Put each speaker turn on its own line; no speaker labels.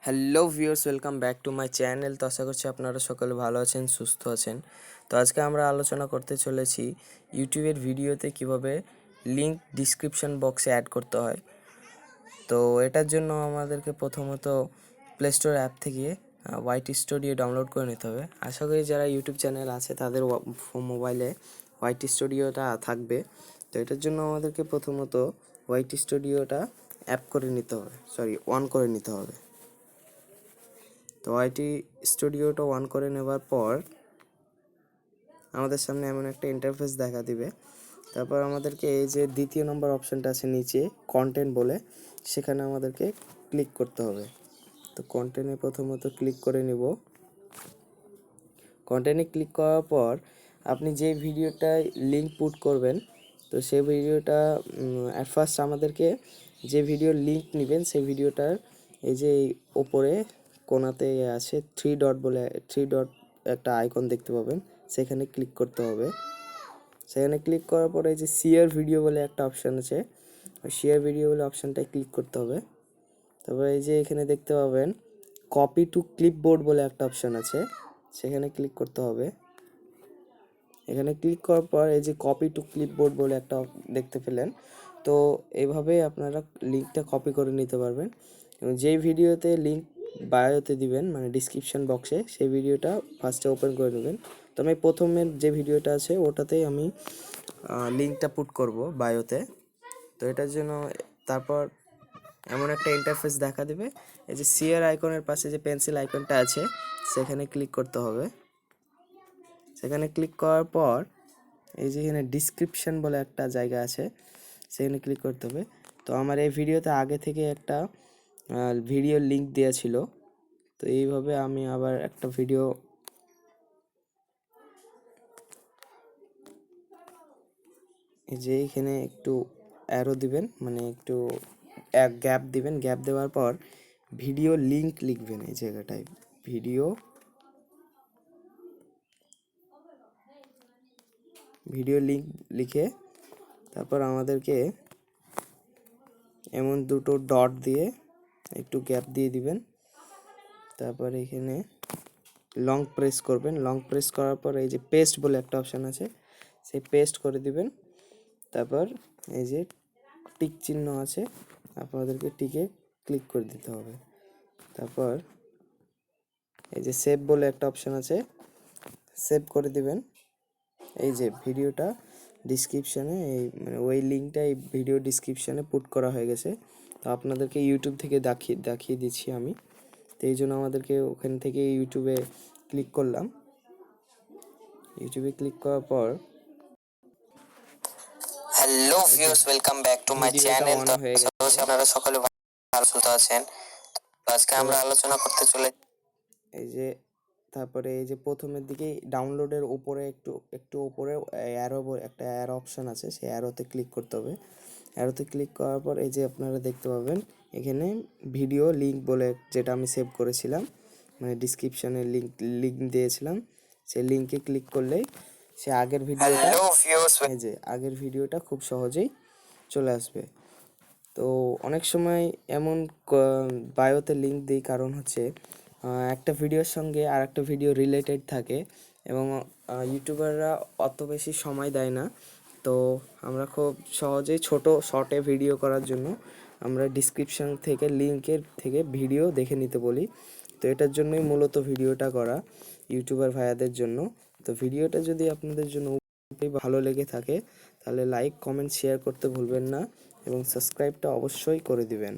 Hello viewers, welcome back to my channel. তো আশা করছি আপনারা সকলে ভালো আছেন, সুস্থ আছেন। তো আজকে আমরা আলোচনা করতে চলেছি ইউটিউবের ভিডিওতে কিভাবে লিঙ্ক ডিসক্রিপশন বক্সে অ্যাড করতে হয়। তো এটার জন্য আমাদেরকে প্রথমত প্লে স্টোর অ্যাপ থেকে হোয়াইট স্টুডিও ডাউনলোড করে নিতে হবে। আশা করি যারা ইউটিউব চ্যানেল আছে তাদের মোবাইলে হোয়াইট স্টুডিওটা থাকবে। তো এটার জন্য আমাদেরকে প্রথমত হোয়াইট স্টুডিওটা অন করে নিতে হবে। তো আইটি স্টুডিওটা অন করে নেবার পর আমাদের সামনে এমন একটা ইন্টারফেস দেখা দিবে। তারপর আমাদেরকে এই যে দ্বিতীয় নম্বর অপশনটা আছে নিচে কন্টেন্ট বলে, সেখানে আমাদেরকে ক্লিক করতে হবে। তো কন্টেন্টে প্রথমত ক্লিক করে নিব। কন্টেন্টে ক্লিক করার পর আপনি যে ভিডিওটায় লিঙ্ক পুট করবেন, তো সেই ভিডিওটা অ্যাট ফার্স্ট আমাদেরকে যে ভিডিওর লিঙ্ক নেবেন সেই ভিডিওটার এই যে ওপরে কোণাতে আছে থ্রি ডট একটা আইকন দেখতে পাবেন, সেখানে ক্লিক করতে হবে। সেখানে ক্লিক করার পরে এই যে শেয়ার ভিডিও বলে একটা অপশান আছে, ওই শেয়ার ভিডিও বলে অপশানটায় ক্লিক করতে হবে। তারপরে এই যে এখানে দেখতে পাবেন কপি টু ক্লিপবোর্ড বলে একটা অপশান আছে, সেখানে ক্লিক করতে হবে। এখানে ক্লিক করার পর এই যে কপি টু ক্লিপবোর্ড বলে একটা দেখতে পেলেন। তো এইভাবে আপনারা লিঙ্কটা কপি করে নিতে পারবেন এবং যেই ভিডিওতে লিঙ্ক বায়োতে দিবেন মানে ডিসক্রিপশন বক্সে, সেই ভিডিওটা ফার্স্টে ওপেন করে নেবেন। তো আমি প্রথমের যে ভিডিওটা আছে ওটাতেই আমি লিঙ্কটা পুট করব বায়োতে। তো এটার জন্য তারপর এমন একটা ইন্টারফেস দেখা দেবে, এই যে শেয়ার আইকনের পাশে যে পেন্সিল আইকনটা আছে সেখানে ক্লিক করতে হবে। সেখানে ক্লিক করার পর এই যে এখানে ডিসক্রিপশন বলে একটা জায়গা আছে, সেখানে ক্লিক করতে হবে। তো আমার এই ভিডিওতে আগে থেকে একটা ভিডিও লিঙ্ক দেওয়া ছিল, তো এইভাবে আমি আবার একটা ভিডিও এই যে এখানে একটু অ্যারো দিবেন, মানে একটু গ্যাপ দিবেন। গ্যাপ দেওয়ার পর ভিডিও লিঙ্ক লিখবেন এই জায়গাটায়, ভিডিও লিঙ্ক লিখে তারপর আমাদেরকে এমন দুটো ডট দিয়ে একটু গ্যাপ দিয়ে দিবেন। তারপর এখানে লং প্রেস করবেন। লং প্রেস করার পর এই যে পেস্ট বলে একটা অপশান আছে, সেই পেস্ট করে দিবেন। তারপর এই যে টিক চিহ্ন আছে, আপনাদেরকে টিকে ক্লিক করে দিতে হবে। তারপর এই যে সেভ বলে একটা অপশান আছে, সেভ করে দিবেন। এই যে ভিডিওটা ডিসক্রিপশানে এই মানে ওই লিঙ্কটা এই ভিডিও ডিসক্রিপশানে পুট করা হয়ে গেছে। তো আপনাদেরকে ইউটিউব থেকে দেখিয়ে দিচ্ছি আমি। তো এই জন্য আমাদেরকে ওখান থেকে ইউটিউবে ক্লিক করলাম। ইউটিউবে ক্লিক করার পর
hello viewers, welcome back to my channel. তো আপনারা সকলে ভালো সুস্থ আছেন। তো আজকে আমরা আলোচনা করতে চলে
এই যে তারপরে এই যে প্রথমের দিকে ডাউনলোডের উপরে একটু উপরে একটা অ্যারো অপশন আছে, সেই অ্যারোতে ক্লিক করতে হবে। অ্যারোতে ক্লিক করার পর এই যে আপনারা দেখতে পাবেন এখানে ভিডিও লিঙ্ক বলে, যেটা আমি সেভ করেছিলাম মানে ডিসক্রিপশনে লিঙ্ক দিয়েছিলাম, সেই লিঙ্কে ক্লিক করলেই সে আগের ভিডিওটা খুব সহজেই চলে আসবে। তো অনেক সময় এমন বায়োতে লিঙ্ক দিই কারণ হচ্ছে একটা ভিডিওর সঙ্গে আর একটা ভিডিও রিলেটেড থাকে এবং ইউটিউবাররা অত বেশি সময় দেয় না। তো আমরা খুব সহজেই ছোট শর্টে ভিডিও করার জন্য আমরা ডিসক্রিপশন থেকে লিঙ্কের থেকে ভিডিও দেখে নিতে বলি। তো এটার জন্যই মূলত ভিডিওটা করা ইউটিউবার ভাইয়াদের জন্য। তো ভিডিওটা যদি আপনাদের জন্য ভালো লেগে থাকে তাহলে লাইক, কমেন্ট, শেয়ার করতে ভুলবেন না এবং সাবস্ক্রাইবটা অবশ্যই করে দিবেন।